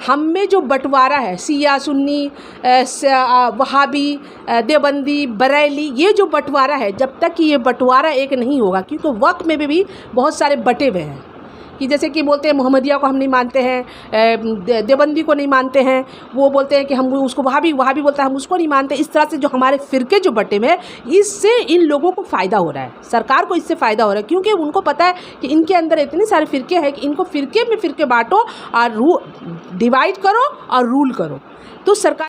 हम में जो बंटवारा है, शिया सुन्नी, वहाबी, देवबंदी, बरेली, ये जो बंटवारा है, जब तक कि ये बंटवारा एक नहीं होगा, क्योंकि वक्त में भी बहुत सारे बटे हुए हैं कि जैसे कि बोलते हैं मोहम्मदिया को हम नहीं मानते हैं, देवबंदी को नहीं मानते हैं, वो बोलते हैं कि हम उसको वहाबी बोलता है हम उसको नहीं मानते। इस तरह से जो हमारे फ़िरके जो बटे में, इससे इन लोगों को फ़ायदा हो रहा है, सरकार को इससे फ़ायदा हो रहा है, क्योंकि उनको पता है कि इनके अंदर इतने सारे फ़िरके हैं कि इनको फ़िरके में फ़िरके बांटो और डिवाइड करो और रूल करो। तो सरकार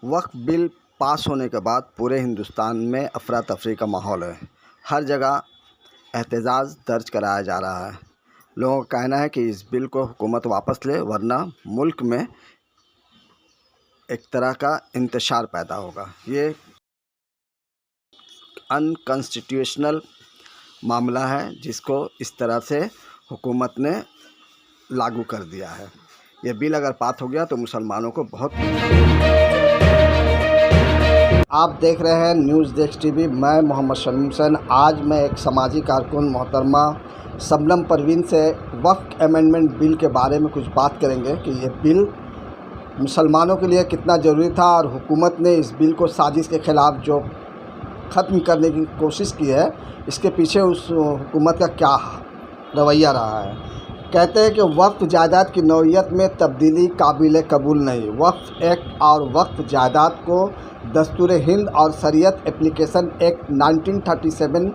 वक्फ बिल पास होने के बाद पूरे हिंदुस्तान में अफरा तफरी का माहौल है। हर जगह एहतजाज दर्ज कराया जा रहा है। लोगों का कहना है कि इस बिल को हुकूमत वापस ले, वरना मुल्क में एक तरह का इंतशार पैदा होगा। ये अनकॉन्स्टिट्यूशनल मामला है जिसको इस तरह से हुकूमत ने लागू कर दिया है। ये बिल अगर पास हो गया तो मुसलमानों को बहुत। आप देख रहे हैं न्यूज़ डेस्क टीवी। मैं मोहम्मद शमीम हुसैन। आज मैं एक समाजी कारकुन मोहतरमा शबनम परवीन से वक्फ अमेंडमेंट बिल के बारे में कुछ बात करेंगे कि ये बिल मुसलमानों के लिए कितना ज़रूरी था और हुकूमत ने इस बिल को साजिश के ख़िलाफ़ जो ख़त्म करने की कोशिश की है, इसके पीछे उस हुकूमत का क्या रवैया रहा है। कहते हैं कि वक्फ जायदाद की नौइयत में तब्दीली काबिल कबूल नहीं। वक्फ एक्ट और वक्फ जायदाद को दस्तूर हिंद और शरीयत एप्लीकेशन एक्ट 1937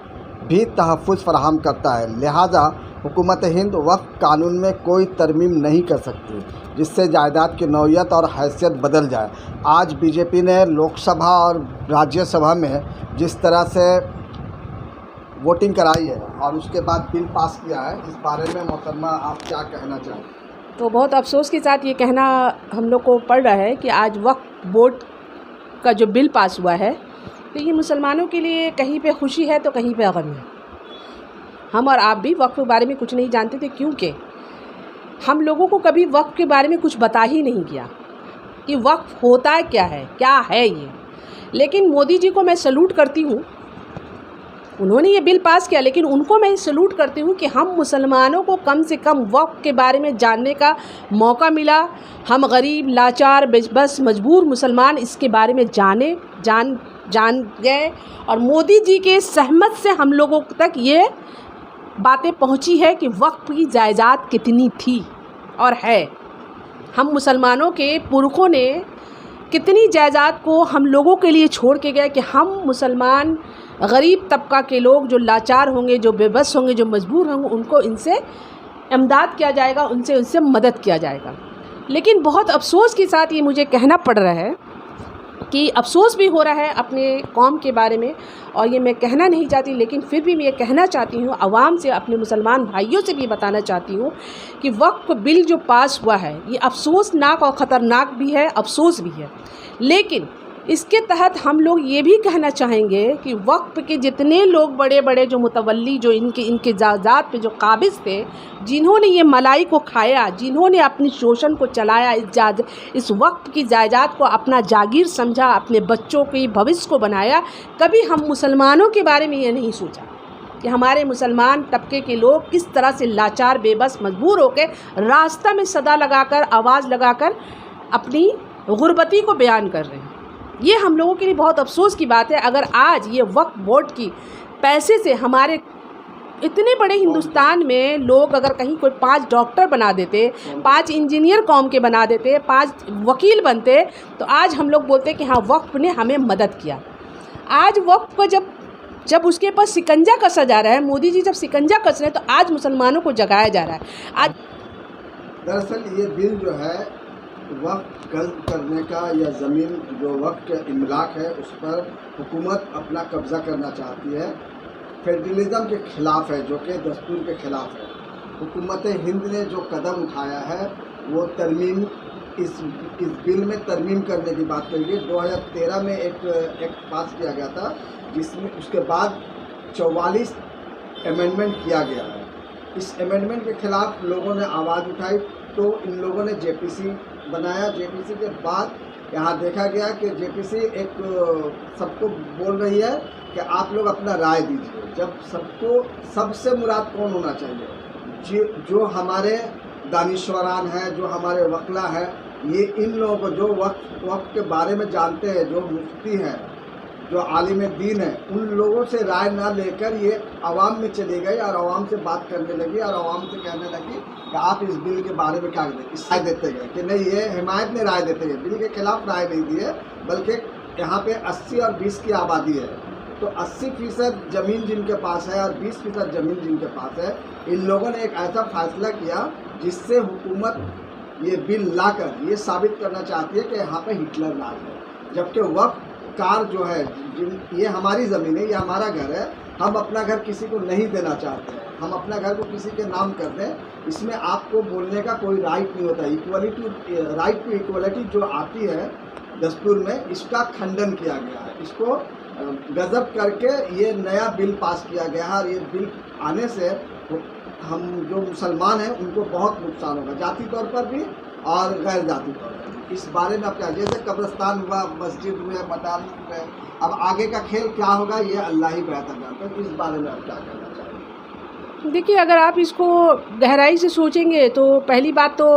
भी तहफ़्फ़ुज़ फराहम करता है। लिहाजा हुकूमत हिंद वक्फ कानून में कोई तरमीम नहीं कर सकती जिससे जायदाद की नौइयत और हैसियत बदल जाए। आज बीजेपी ने लोकसभा और राज्यसभा में जिस तरह से वोटिंग कराई है और उसके बाद बिल पास किया है, इस बारे में मोहतरमा आप क्या कहना चाहें? तो बहुत अफसोस के साथ ये कहना हम लोग को पड़ रहा है कि आज वक्फ बोर्ड का जो बिल पास हुआ है, तो ये मुसलमानों के लिए कहीं पे खुशी है तो कहीं पे गम है। हम और आप भी वक्फ के बारे में कुछ नहीं जानते थे, क्योंकि हम लोगों को कभी वक्फ के बारे में कुछ बता ही नहीं गया कि वक्फ होता है क्या है ये। लेकिन मोदी जी को मैं सैल्यूट करती हूँ, उन्होंने ये बिल पास किया, लेकिन उनको मैं सैल्यूट करती हूँ कि हम मुसलमानों को कम से कम वक्फ के बारे में जानने का मौका मिला। हम गरीब, लाचार, बेबस, मजबूर मुसलमान इसके बारे में जान गए और मोदी जी के सहमत से हम लोगों तक ये बातें पहुँची है कि वक्फ की जायदाद कितनी थी और है। हम मुसलमानों के पुरखों ने कितनी जायदाद को हम लोगों के लिए छोड़ के गए कि हम मुसलमान गरीब तबका के लोग जो लाचार होंगे, जो बेबस होंगे, जो मजबूर होंगे, उनको इनसे इमदाद किया जाएगा, उनसे मदद किया जाएगा। लेकिन बहुत अफसोस के साथ ये मुझे कहना पड़ रहा है कि अफसोस भी हो रहा है अपने कौम के बारे में, और ये मैं कहना नहीं चाहती, लेकिन फिर भी मैं ये कहना चाहती हूँ आवाम से, अपने मुसलमान भाइयों से भी बताना चाहती हूँ कि वक्फ बिल जो पास हुआ है ये अफसोसनाक और ख़तरनाक भी है, अफसोस भी है। लेकिन इसके तहत हम लोग ये भी कहना चाहेंगे कि वक्फ के जितने लोग बड़े बड़े जो मुतवल्ली, जो इनके जायदाद पे जो काबिज़ थे, जिन्होंने ये मलाई को खाया, जिन्होंने अपनी शोषण को चलाया, इस वक्फ की जायदाद को अपना जागीर समझा, अपने बच्चों के भविष्य को बनाया, कभी हम मुसलमानों के बारे में ये नहीं सोचा कि हमारे मुसलमान तबके के लोग किस तरह से लाचार, बेबस, मजबूर होकर रास्ता में सदा लगाकर, आवाज़ लगाकर अपनी गुर्बती को बयान कर रहे हैं। ये हम लोगों के लिए बहुत अफसोस की बात है। अगर आज ये वक्फ बोर्ड की पैसे से हमारे इतने बड़े हिंदुस्तान में लोग अगर कहीं कोई 5 डॉक्टर बना देते, 5 इंजीनियर कौम के बना देते, 5 वकील बनते, तो आज हम लोग बोलते कि हाँ वक्फ ने हमें मदद किया। आज वक्फ को जब उसके पास शिकंजा कसा जा रहा है, मोदी जी जब शिकंजा कस रहे हैं, तो आज मुसलमानों को जगाया जा रहा है। आज दरअसल ये बिल जो है वक्फ गल्ब करने का, या ज़मीन जो वक्फ के इमलाक है उस पर हुकूमत अपना कब्ज़ा करना चाहती है, फेडरलिज्म के ख़िलाफ़ है, जो कि दस्तूर के ख़िलाफ़ है। हुकूमत हिंद ने जो कदम उठाया है वो तरमीम, इस बिल में तरमीम करने की बात करी है। 2013 में एक एक्ट पास किया गया था, जिसमें उसके बाद 44 अमेंडमेंट किया गया है। इस अमेंडमेंट के ख़िलाफ़ लोगों ने आवाज़ उठाई, तो इन लोगों ने जेपीसी बनाया। जेपीसी के बाद यहाँ देखा गया कि जेपीसी एक सबको बोल रही है कि आप लोग अपना राय दीजिए। जब सबसे मुराद कौन होना चाहिए? जो हमारे दानिश्वरान हैं, जो हमारे वकला हैं, ये इन लोगों को जो वक्त के बारे में जानते हैं, जो मुफ्ती हैं, जो आलिम दीन है, उन लोगों से राय ना लेकर ये आवाम में चली गई और आवाम से बात करने लगी और आवाम से कहने लगी कि आप इस बिल के बारे में क्या राय देते गए कि नहीं, ये हिमायत में राय देते गए, बिल के खिलाफ राय नहीं दी है, बल्कि यहाँ पे 80 और 20 की आबादी है, तो 80% ज़मीन जिनके पास है और 20% ज़मीन जिनके पास है, इन लोगों ने एक ऐसा फैसला किया जिससे हुकूमत ये बिल लाकर ये साबित करना चाहती है कि यहाँ पे हिटलर राज है, जबकि वक्फ कार जो है, ये हमारी ज़मीन है, ये हमारा घर है, हम अपना घर किसी को नहीं देना चाहते हैं, हम अपना घर को किसी के नाम कर दें, इसमें आपको बोलने का कोई राइट नहीं होता। राइट टू इक्वलिटी जो आती है दस्तूर में, इसका खंडन किया गया है, इसको गजब करके ये नया बिल पास किया गया है और ये बिल आने से हम जो मुसलमान हैं उनको बहुत नुकसान होगा, जाति तौर पर भी और गैर जाति तौर पर भी। इस बारे में आप क्या, जैसे कब्रिस्तान हुआ, मस्जिद हुए, मदारिस हुए, अब आगे का खेल क्या होगा ये अल्लाह ही बेहतर जानता है। इस बारे में आप क्या कहना चाहेंगे? देखिए, अगर आप इसको गहराई से सोचेंगे तो पहली बात तो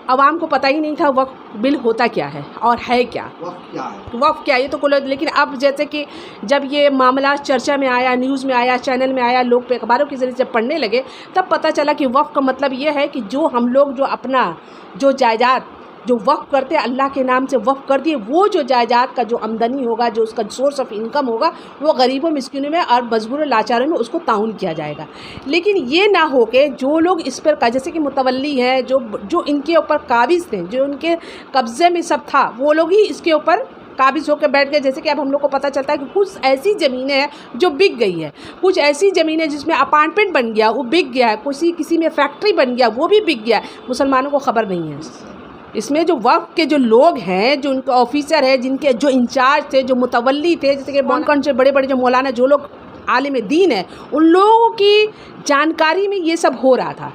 आवाम को पता ही नहीं था वक्फ बिल होता क्या है और है क्या, वक्फ क्या है, ये तो कुल। लेकिन अब जैसे कि जब ये मामला चर्चा में आया, न्यूज़ में आया, चैनल में आया, लोग अखबारों के ज़रिए जब पढ़ने लगे, तब पता चला कि वक्फ का मतलब ये है कि जो हम लोग जो अपना जो जायदाद जो वक्फ करते हैं, अल्लाह के नाम से वक्फ कर दिए, वो जो जायदाद का जो आमदनी होगा, जो उसका सोर्स ऑफ इनकम होगा, वो गरीबों मिस्किनों में और मजबूर लाचारों में उसको ताउन किया जाएगा। लेकिन ये ना हो के जो लोग इस पर जैसे कि मुतवल्ली हैं, जो इनके ऊपर काबिज़ थे, जो उनके कब्ज़े में सब था, वो लोग ही इसके ऊपर काबिज़ होकर बैठ गए। जैसे कि अब हम लोग को पता चलता है कि कुछ ऐसी ज़मीनें हैं जो बिक गई है, कुछ ऐसी ज़मीनें जिसमें अपार्टमेंट बन गया वो बिक गया है, किसी में फैक्ट्री बन गया वो भी बिक गया, मुसलमानों को ख़बर नहीं है। इसमें जो वक्फ के जो लोग हैं, जो उनके ऑफिसर हैं, जिनके जो इंचार्ज थे, जो मुतवल्ली थे, जैसे कि कौन से बड़े बड़े जो मौलाना, जो लोग आलिम दीन है, उन लोगों की जानकारी में ये सब हो रहा था।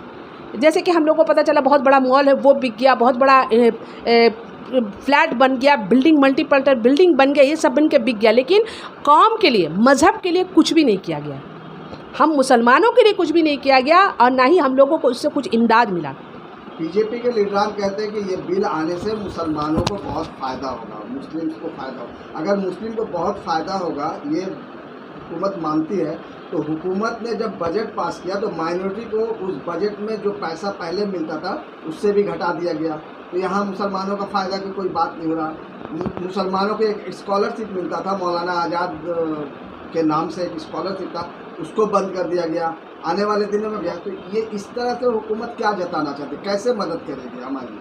जैसे कि हम लोग को पता चला बहुत बड़ा मॉल है वो बिक गया, बहुत बड़ा फ्लैट बन गया, बिल्डिंग मल्टीपल बिल्डिंग बन गया, ये सब बन के बिक गया। लेकिन कौम के लिए, मज़हब के लिए कुछ भी नहीं किया गया, हम मुसलमानों के लिए कुछ भी नहीं किया गया और ना ही हम लोगों को उससे कुछ इमदाद मिला। बीजेपी के लीडरान कहते हैं कि ये बिल आने से मुसलमानों को बहुत फ़ायदा होगा, मुस्लिम्स को फ़ायदा होगा। अगर मुस्लिम को बहुत फ़ायदा होगा, ये हुकूमत मानती है, तो हुकूमत ने जब बजट पास किया तो माइनॉरिटी को उस बजट में जो पैसा पहले मिलता था उससे भी घटा दिया गया। तो यहाँ मुसलमानों का फ़ायदा की कोई बात नहीं हो रहा। मुसलमानों को एक स्कॉलरशिप मिलता था, मौलाना आज़ाद के नाम से एक स्कॉलरशिप था, उसको बंद कर दिया गया, आने वाले दिनों में गया। तो ये इस तरह से हुकूमत क्या जताना चाहती है, कैसे मदद करेगी हमारी?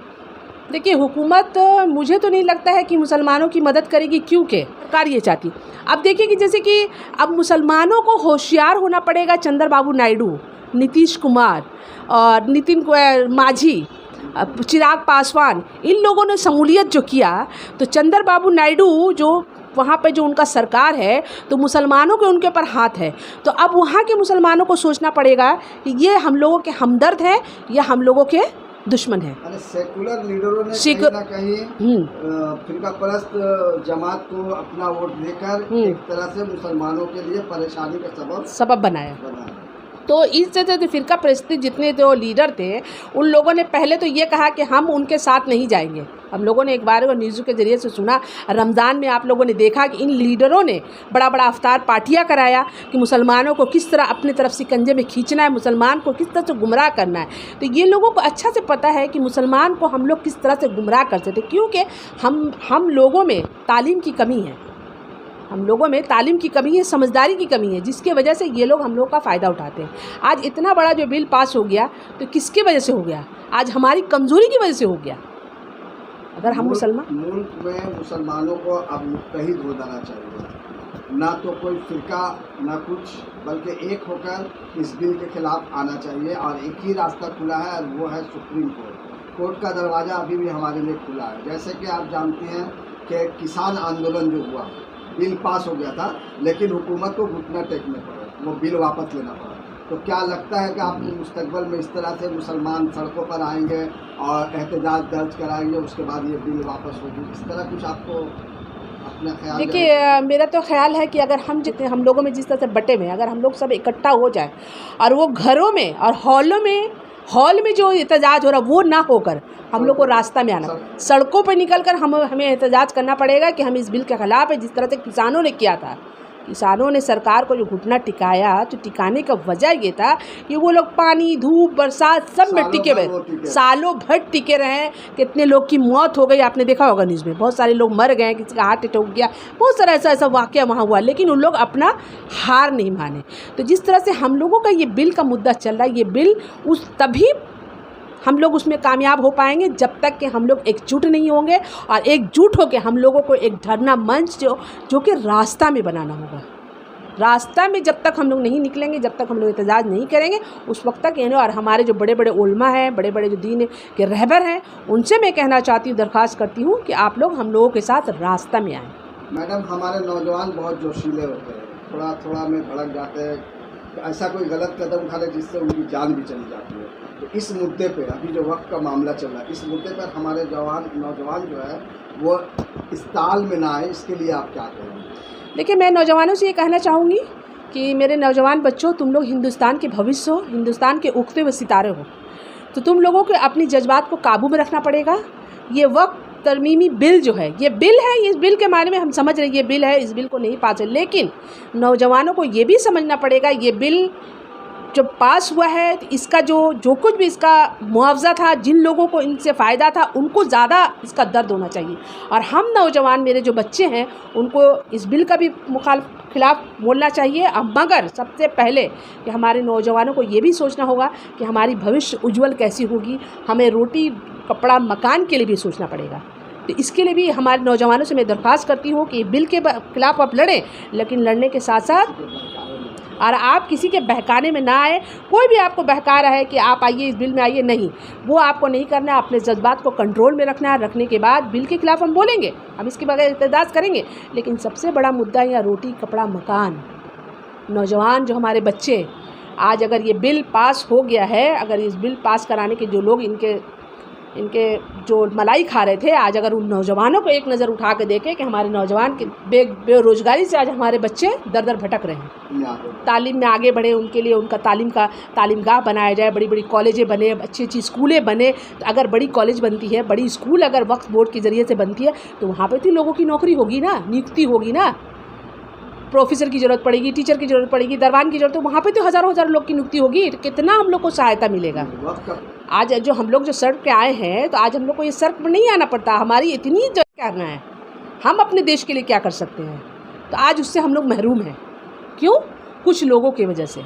देखिए, हुकूमत मुझे तो नहीं लगता है कि मुसलमानों की मदद करेगी, क्योंकि सरकार ये चाहती। अब देखिए कि जैसे कि अब मुसलमानों को होशियार होना पड़ेगा। चंद्रबाबू नायडू, नीतीश कुमार और नितिन माझी, चिराग पासवान, इन लोगों ने शमूलियत जो किया, तो चंद्रबाबू नायडू जो वहाँ पे जो उनका सरकार है, तो मुसलमानों के उनके ऊपर हाथ है। तो अब वहाँ के मुसलमानों को सोचना पड़ेगा कि ये हम लोगों के हमदर्द हैं या हम लोगों के दुश्मन है। सेकुलर लीडरों ने कहीं ना कहीं फिरका परस्त जमात को अपना वोट देकर एक तरह से मुसलमानों के लिए परेशानी का सबब बनाया। तो इस तरह से फिरका परस्ती जितने जो लीडर थे, उन लोगों ने पहले तो ये कहा कि हम उनके साथ नहीं जाएंगे। हम लोगों ने एक बार न्यूज़ के ज़रिए से सुना, रमज़ान में आप लोगों ने देखा कि इन लीडरों ने बड़ा बड़ा अफ्तार पार्टियां कराया कि मुसलमानों को किस तरह अपनी तरफ शिकंजे में खींचना है, मुसलमान को किस तरह से गुमराह करना है। तो ये लोगों को अच्छा से पता है कि मुसलमान को हम लोग किस तरह से गुमराह कर सकते, क्योंकि हम लोगों में तालीम की कमी है, हम लोगों में तालीम की कमी है, समझदारी की कमी है, जिसके वजह से ये लोग हम लोग का फ़ायदा उठाते हैं। आज इतना बड़ा जो बिल पास हो गया, तो किसके वजह से हो गया? आज हमारी कमज़ोरी की वजह से हो गया। अगर हम मुल्क में मुसलमानों को अब मुत्तहिद हो जाना चाहिए, ना तो कोई फ़िरका ना कुछ, बल्कि एक होकर इस बिल के ख़िलाफ़ आना चाहिए। और एक ही रास्ता खुला है और वो है सुप्रीम कोर्ट। कोर्ट का दरवाज़ा अभी भी हमारे लिए खुला है। जैसे कि आप जानती हैं कि किसान आंदोलन जो हुआ, बिल पास हो गया था, लेकिन हुकूमत को घुटना टेकने पड़ा, वो बिल वापस लेना पड़ा। तो क्या लगता है कि आप मुस्तकबिल में इस तरह से मुसलमान सड़कों पर आएंगे और एहतजाज दर्ज कराएंगे, उसके बाद ये बिल वापस होगी, इस तरह कुछ आपको अपना ख्याल? देखिए, मेरा तो ख्याल है कि अगर हम लोगों में जिस तरह से बटे में अगर हम लोग सब इकट्ठा हो जाए और वो घरों में और हॉलों में हॉल में जो एहतजाज हो रहा वो ना होकर हम लोग को रास्ता में आना, सड़कों पर निकल कर हमें एहतजाज करना पड़ेगा कि हम इस बिल के ख़िलाफ़ है। जिस तरह से किसानों ने किया था, किसानों ने सरकार को जो घुटना टिकाया, तो टिकाने का वजह ये था कि वो लोग पानी, धूप, बरसात सब में टिके हुए, सालों भर टिके रहे। कितने लोग की मौत हो गई, आपने देखा होगा न्यूज़ में, बहुत सारे लोग मर गए, किसी का हार्ट अटैक हो गया, बहुत सारा ऐसा वाक़या वहाँ हुआ, लेकिन उन लोग अपना हार नहीं माने। तो जिस तरह से हम लोगों का ये बिल का मुद्दा चल रहा है, ये बिल तभी हम लोग उसमें कामयाब हो पाएंगे जब तक कि हम लोग एकजुट नहीं होंगे, और एकजुट होकर हम लोगों को एक धरना मंच जो कि रास्ता में बनाना होगा। रास्ता में जब तक हम लोग नहीं निकलेंगे, जब तक हम लोग एहतजाज नहीं करेंगे, उस वक्त तक और हमारे जो बड़े बड़े उलमा हैं, बड़े बड़े जो दीन के रहबर हैं, उनसे मैं कहना चाहती हूँ, दरख्वास्त करती हूँ कि आप लोग हम लोगों के साथ रास्ता में आएँ। मैडम, हमारे नौजवान बहुत जोशीले होते हैं, थोड़ा थोड़ा में भड़क जाते हैं, ऐसा कोई गलत कदम उठा ले जिससे उनकी जान भी चली जाती है। तो इस मुद्दे पे, अभी जो वक्त का मामला चल रहा है, इस मुद्दे पर हमारे नौजवान जो है वो इस ताल में ना आए, इसके लिए आप क्या करेंगे? देखिए, मैं नौजवानों से ये कहना चाहूँगी कि मेरे नौजवान बच्चों, तुम लोग हिंदुस्तान के भविष्य हो, हिंदुस्तान के उगते हुए सितारे हो, तो तुम लोगों को अपनी जज्बात को काबू में रखना पड़ेगा। ये वक्त तरमीमी बिल जो है, ये बिल है, इस बिल के बारे में हम समझ रहे हैं ये बिल है, इस बिल को नहीं पास है, लेकिन नौजवानों को ये भी समझना पड़ेगा ये बिल जब पास हुआ है तो इसका जो कुछ भी इसका मुआवजा था, जिन लोगों को इनसे फ़ायदा था, उनको ज़्यादा इसका दर्द होना चाहिए। और हम नौजवान, मेरे जो बच्चे हैं, उनको इस बिल का भी खिलाफ बोलना चाहिए। अब मगर सबसे पहले कि हमारे नौजवानों को ये भी सोचना होगा कि हमारी भविष्य उज्जवल कैसी होगी, हमें रोटी, कपड़ा, मकान के लिए भी सोचना पड़ेगा। तो इसके लिए भी हमारे नौजवानों से मैं दरख्वास्त करती हूँ कि बिल के खिलाफ आप लड़ें, लेकिन लड़ने के साथ साथ और आप किसी के बहकाने में ना आए। कोई भी आपको बहका रहा है कि आप आइए, इस बिल में आइए, नहीं, वो आपको नहीं करना है। अपने जज्बात को कंट्रोल में रखना है। रखने के बाद बिल के खिलाफ हम बोलेंगे, हम इसके बगैर एहतजाज करेंगे, लेकिन सबसे बड़ा मुद्दा यहाँ रोटी, कपड़ा, मकान। नौजवान जो हमारे बच्चे, आज अगर ये बिल पास हो गया है, अगर इस बिल पास कराने के जो लोग इनके जो मलाई खा रहे थे, आज अगर उन नौजवानों को एक नज़र उठा के देखें कि हमारे नौजवान के बेरोज़गारी से आज हमारे बच्चे दर दर भटक रहे हैं, तालीम में आगे बढ़े, उनके लिए उनका तालीमगाह बनाया जाए, बड़ी बड़ी कॉलेजें बने, अच्छी अच्छी स्कूलें बने। तो अगर बड़ी कॉलेज बनती है, बड़ी स्कूल अगर वक्फ बोर्ड के ज़रिए से बनती है, तो वहाँ पर तो लोगों की नौकरी होगी ना, नियुक्ति होगी ना, प्रोफेसर की ज़रूरत पड़ेगी, टीचर की ज़रूरत पड़ेगी, दरबान की ज़रूरत, तो वहाँ पे तो हज़ारों लोग की नियुक्ति होगी। तो कितना हम लोग को सहायता मिलेगा। आज जो हम लोग जो सड़क पे आए हैं, तो आज हम लोग को ये सड़क पर नहीं आना पड़ता। हमारी इतनी जो करना है, हम अपने देश के लिए क्या कर सकते हैं, तो आज उससे हम लोग महरूम हैं। क्यों? कुछ लोगों की वजह से।